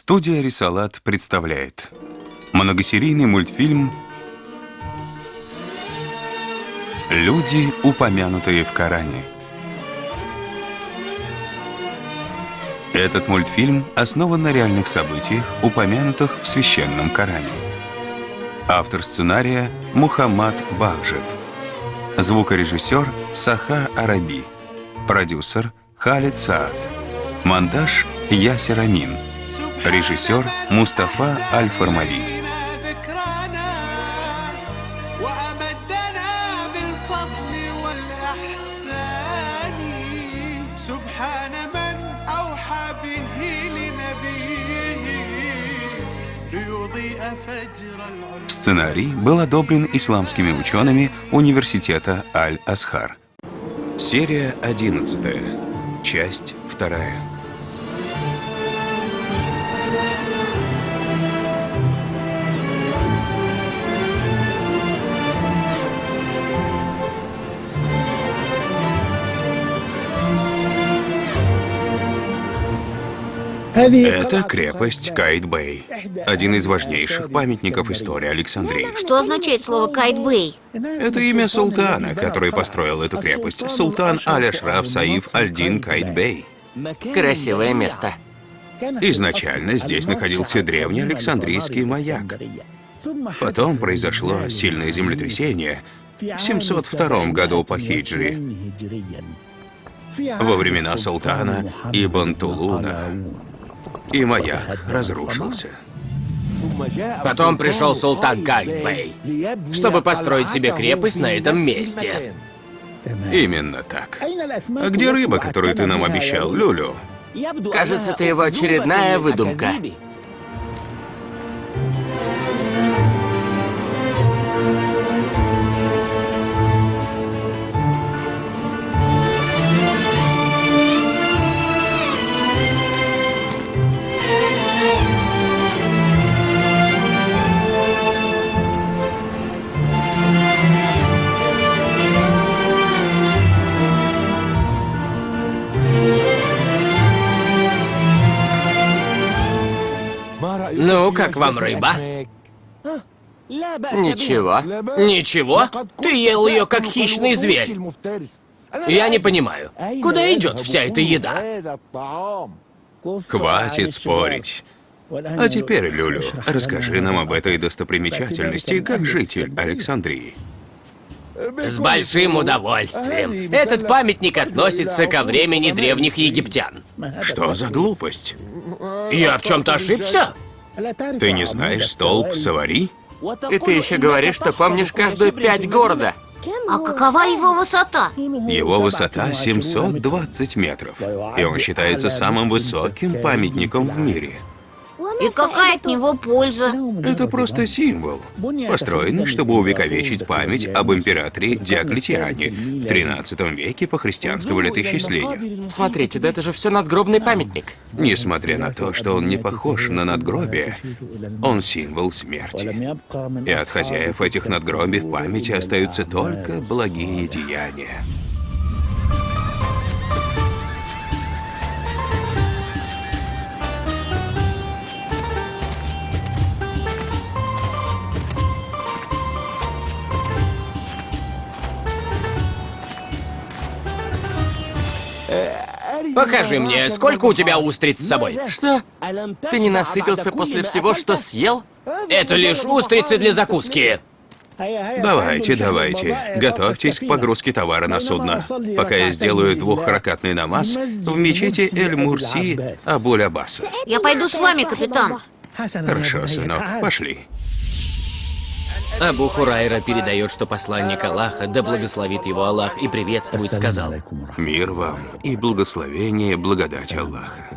Студия «Рисалат» представляет многосерийный мультфильм «Люди, упомянутые в Коране». Этот мультфильм основан на реальных событиях, упомянутых в Священном Коране. Автор сценария – Мухаммад Бахджет. Звукорежиссер – Саха Араби. Продюсер – Халид Саад. Монтаж – Ясер Амин. Режиссер – Мустафа Аль-Фармави. Сценарий был одобрен исламскими учеными Университета Аль-Азхар. Серия 11. Часть 2. Это крепость Каид-Бэй, один из важнейших памятников истории Александрии. Что означает слово Каид-Бэй? Это имя султана, который построил эту крепость. Султан Аль-Ашраф Саиф Аль-Дин Каид-Бэй. Красивое место. Изначально здесь находился древний Александрийский маяк. Потом произошло сильное землетрясение в 702 году по хиджре, во времена султана Ибн Тулуна, и маяк разрушился. Потом пришел султан Каид-Бэй, чтобы построить себе крепость на этом месте. Именно так. А где рыба, которую ты нам обещал, Люлю? Кажется, это его очередная выдумка. Ну, как вам рыба? Ничего. Ничего? Ты ел ее как хищный зверь. Я не понимаю, куда идет вся эта еда? Хватит спорить. А теперь, Люлю, расскажи нам об этой достопримечательности как житель Александрии. С большим удовольствием. Этот памятник относится ко времени древних египтян. Что за глупость? Я в чем-то ошибся? Ты не знаешь столб Савари? И ты еще говоришь, что помнишь каждую пять города. А какова его высота? Его высота 720 метров, и он считается самым высоким памятником в мире. И какая от него польза? Это просто символ, построенный, чтобы увековечить память об императоре Диоклетиане в 13 веке по христианскому летоисчислению. Смотрите, да это же все надгробный памятник. Несмотря на то, что он не похож на надгробие, он символ смерти. И от хозяев этих надгробий в памяти остаются только благие деяния. Покажи мне, сколько у тебя устриц с собой? Что? Ты не насытился после всего, что съел? Это лишь устрицы для закуски. Давайте, готовьтесь к погрузке товара на судно, пока я сделаю двухракатный намаз в мечети Эль-Мурси Абуль-Аббаса. Я пойду с вами, капитан. Хорошо, сынок, пошли. Абу Хурайра передает, что посланник Аллаха, да благословит его Аллах и приветствует, сказал: Мир вам и благословение, благодать Аллаха.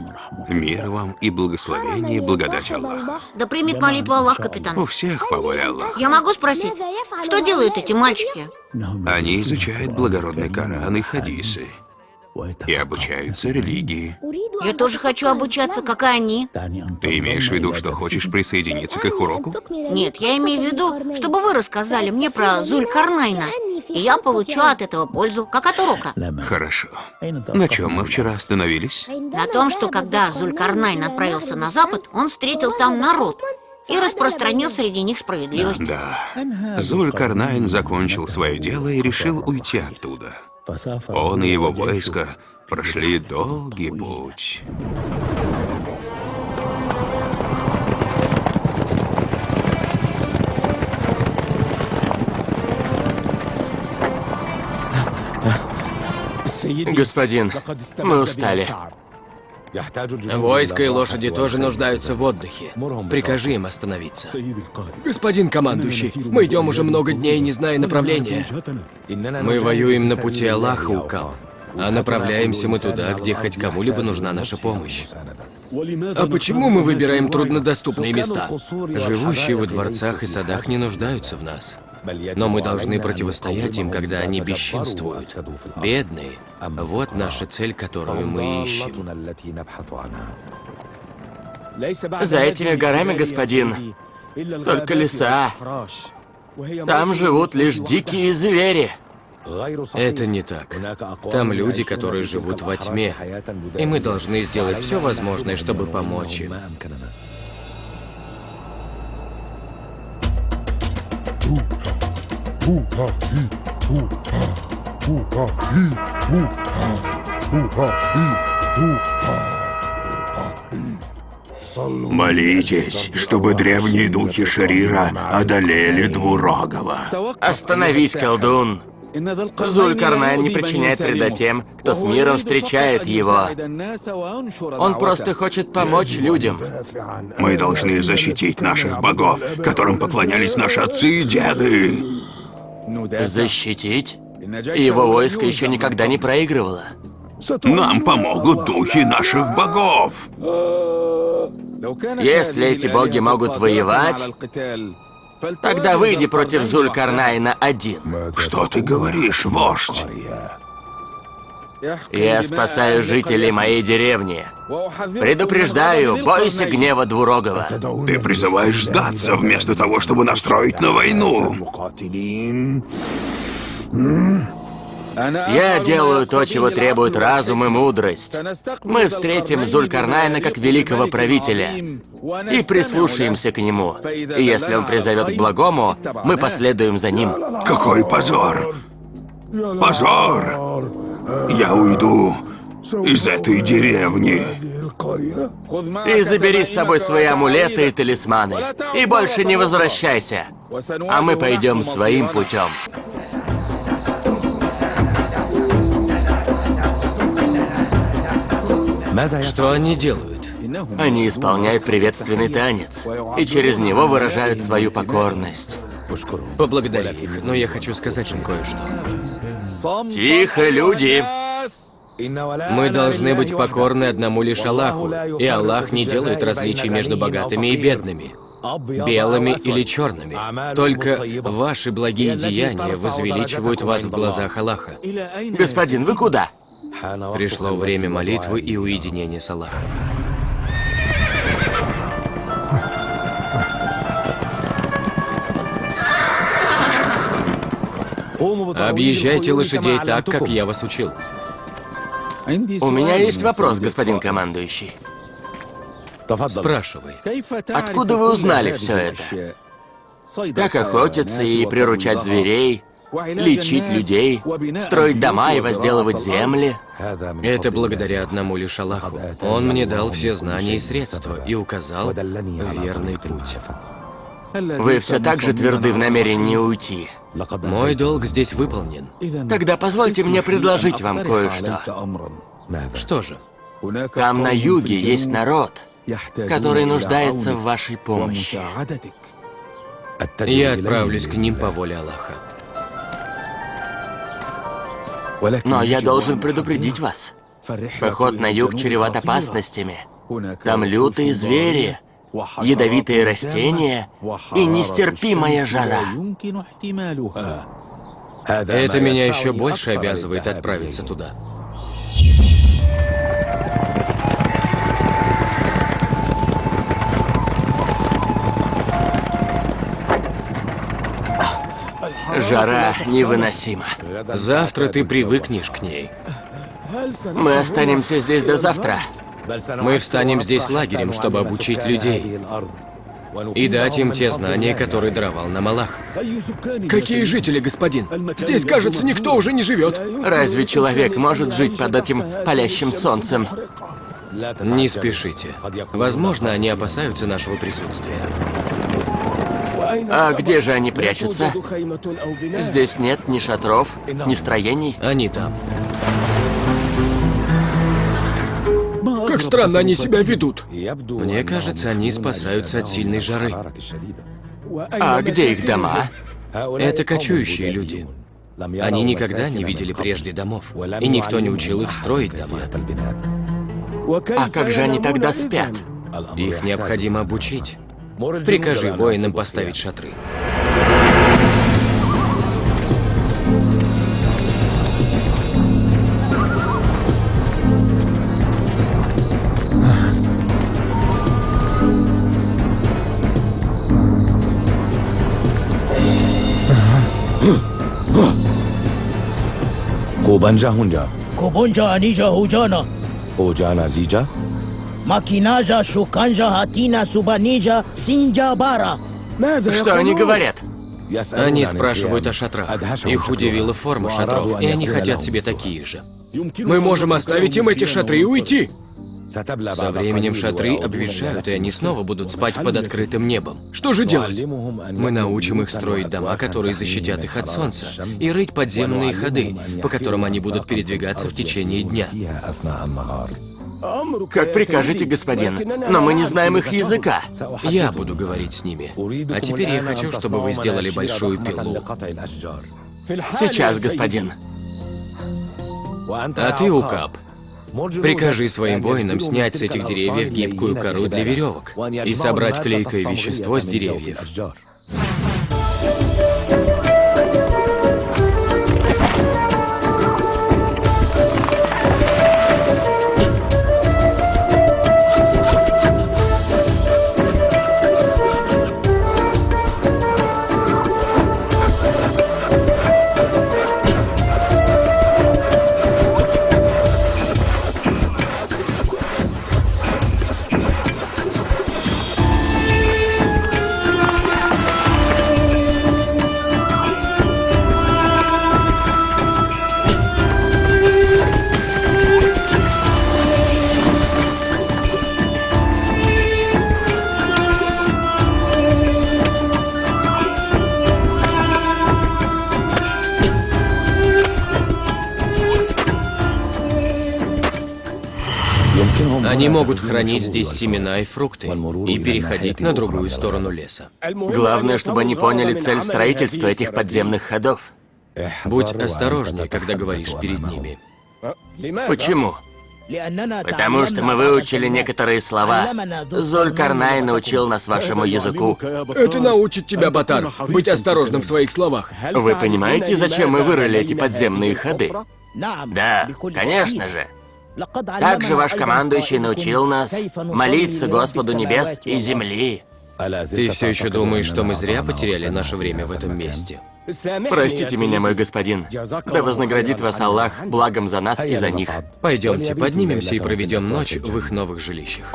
Мир вам и благословение, благодать Аллаха. Да примет молитву Аллах, капитан. У всех по воле Аллаха. Я могу спросить, что делают эти мальчики? Они изучают благородный Коран и хадисы. И обучаются религии. Я тоже хочу обучаться, как и они. Ты имеешь в виду, что хочешь присоединиться к их уроку? Нет, я имею в виду, чтобы вы рассказали мне про Зулькарнайна и я получу от этого пользу, как от урока. Хорошо. На чем мы вчера остановились? На том, что когда Зулькарнайн отправился на запад, он встретил там народ и распространил среди них справедливость. Да. Зулькарнайн закончил свое дело и решил уйти оттуда. Он и его войско прошли долгий путь. Господин, мы устали. Войско и лошади тоже нуждаются в отдыхе. Прикажи им остановиться. Господин командующий, мы идем уже много дней, не зная направления. Мы воюем на пути Аллаха, Укал. А направляемся мы туда, где хоть кому-либо нужна наша помощь. А почему мы выбираем труднодоступные места? Живущие во дворцах и садах не нуждаются в нас. Но мы должны противостоять им, когда они бесчинствуют. Бедные. Вот наша цель, которую мы ищем. За этими горами, господин, только леса. Там живут лишь дикие звери. Это не так. Там люди, которые живут во тьме. И мы должны сделать все возможное, чтобы помочь им. Молитесь, чтобы древние духи Шарира одолели Двурогого. Остановись, колдун. Зулькарнайн не причиняет вреда тем, кто с миром встречает его. Он просто хочет помочь людям. Мы должны защитить наших богов, которым поклонялись наши отцы и деды. Защитить? Его войско еще никогда не проигрывало. Нам помогут духи наших богов. Если эти боги могут воевать, тогда выйди против Зулькарнайна один. Что ты говоришь, вождь? Я спасаю жителей моей деревни. Предупреждаю, бойся гнева Двурогого. Ты призываешь сдаться вместо того, чтобы настроить на войну. Я делаю то, чего требует разум и мудрость. Мы встретим Зулькарнайна как великого правителя и прислушаемся к нему. И если он призовет к благому, мы последуем за ним. Какой позор! Позор! Я уйду из этой деревни. И забери с собой свои амулеты и талисманы. И больше не возвращайся. А мы пойдем своим путем. Что они делают? Они исполняют приветственный танец. И через него выражают свою покорность. Поблагодари их, но я хочу сказать им кое-что. Тихо, люди! Мы должны быть покорны одному лишь Аллаху, и Аллах не делает различий между богатыми и бедными, белыми или черными. Только ваши благие деяния возвеличивают вас в глазах Аллаха. Господин, вы куда? Пришло время молитвы и уединения с Аллахом. Объезжайте лошадей так, как я вас учил. У меня есть вопрос, господин командующий. Спрашивай. Откуда вы узнали все это? Как охотиться и приручать зверей, лечить людей, строить дома и возделывать земли? Это благодаря одному лишь Аллаху. Он мне дал все знания и средства и указал верный путь. Вы все так же тверды в намерении уйти. Мой долг здесь выполнен. Тогда позвольте мне предложить вам кое-что. Что же? Там на юге есть народ, который нуждается в вашей помощи. Я отправлюсь к ним по воле Аллаха. Но я должен предупредить вас. Поход на юг чреват опасностями. Там лютые звери, ядовитые растения и нестерпимая жара. Это меня еще больше обязывает отправиться туда. Жара невыносима. Завтра ты привыкнешь к ней. Мы останемся здесь до завтра. Мы встанем здесь лагерем, чтобы обучить людей и дать им те знания, которые даровал нам Аллах. Какие жители, господин? Здесь, кажется, никто уже не живет. Разве человек может жить под этим палящим солнцем? Не спешите. Возможно, они опасаются нашего присутствия. А где же они прячутся? Здесь нет ни шатров, ни строений. Они там. Как странно они себя ведут. Мне кажется, они спасаются от сильной жары. А где их дома? Это кочующие люди. Они никогда не видели прежде домов, и никто не учил их строить дома. А как же они тогда спят? Их необходимо обучить. Прикажи воинам поставить шатры. Kobanja hunja, Kobonja anija hujana, ojana zija, makinaja shukanja hatina subanija синджабара. Что они говорят? Они спрашивают о шатрах. Их удивила форма шатров, и они хотят себе такие же. Мы можем оставить им эти шатры и уйти. Со временем шатры обветшают, и они снова будут спать под открытым небом. Что же делать? Мы научим их строить дома, которые защитят их от солнца, и рыть подземные ходы, по которым они будут передвигаться в течение дня. Как прикажете, господин, но мы не знаем их языка. Я буду говорить с ними. А теперь я хочу, чтобы вы сделали большую пилу. Сейчас, господин. А ты, Укап, прикажи своим воинам снять с этих деревьев гибкую кору для веревок и собрать клейкое вещество с деревьев. Они могут хранить здесь семена и фрукты и переходить на другую сторону леса. Главное, чтобы они поняли цель строительства этих подземных ходов. Будь осторожнее, когда говоришь перед ними. Почему? Потому что мы выучили некоторые слова. Зулькарнайн научил нас вашему языку. Это научит тебя, Батар, быть осторожным в своих словах. Вы понимаете, зачем мы вырыли эти подземные ходы? Да, конечно же. Также ваш командующий научил нас молиться Господу небес и земли. Ты все еще думаешь, что мы зря потеряли наше время в этом месте? Простите меня, мой господин. Да вознаградит вас Аллах благом за нас и за них. Пойдемте, поднимемся и проведем ночь в их новых жилищах.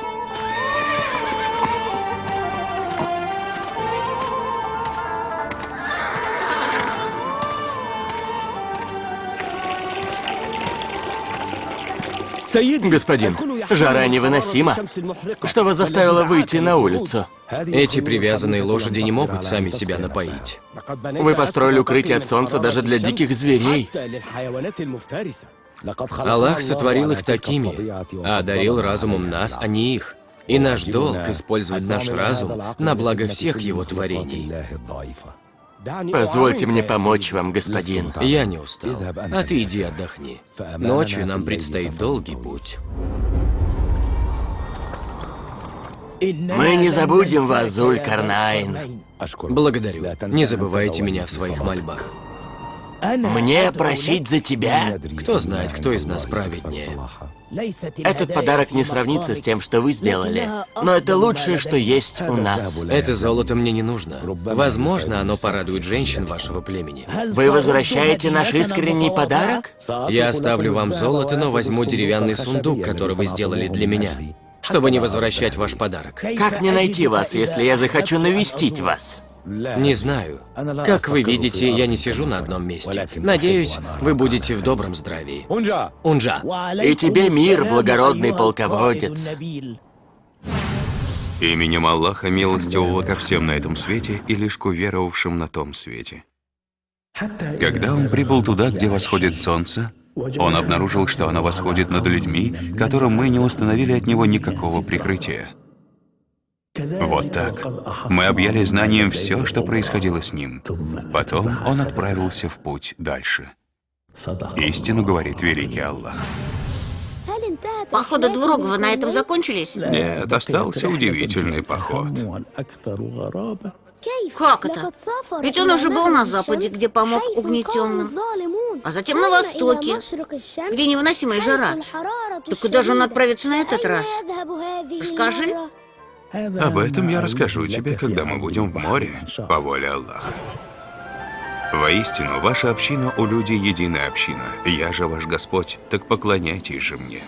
Господин, жара невыносима. Что вас заставило выйти на улицу? Эти привязанные лошади не могут сами себя напоить. Вы построили укрытие от солнца даже для диких зверей. Аллах сотворил их такими, а одарил разумом нас, а не их. И наш долг — использовать наш разум на благо всех его творений. Позвольте мне помочь вам, господин. Я не устал, а ты иди отдохни. Ночью нам предстоит долгий путь. Мы не забудем вас, Зулькарнайн. Благодарю. Не забывайте меня в своих мольбах. Мне просить за тебя? Кто знает, кто из нас праведнее. Этот подарок не сравнится с тем, что вы сделали. Но это лучшее, что есть у нас. Это золото мне не нужно. Возможно, оно порадует женщин вашего племени. Вы возвращаете наш искренний подарок? Я оставлю вам золото, но возьму деревянный сундук, который вы сделали для меня, чтобы не возвращать ваш подарок. Как мне найти вас, если я захочу навестить вас? Не знаю. Как вы видите, я не сижу на одном месте. Надеюсь, вы будете в добром здравии. Унджа. И тебе мир, благородный полководец. Именем Аллаха, милостивого ко всем на этом свете и лишь к уверовавшим на том свете. Когда он прибыл туда, где восходит солнце, он обнаружил, что оно восходит над людьми, которым мы не установили от него никакого прикрытия. Вот так. Мы объяли знанием все, что происходило с ним. Потом он отправился в путь дальше. Истину говорит великий Аллах. Походы Двурогова на этом закончились? Нет, остался удивительный поход. Как это? Ведь он уже был на Западе, где помог угнетенным, а затем на Востоке, где невыносимая жара. Так куда же он отправится на этот раз? Скажи. Об этом я расскажу тебе, когда мы будем в море, по воле Аллаха. Воистину, ваша община у людей единая община. Я же ваш Господь, так поклоняйтесь же мне.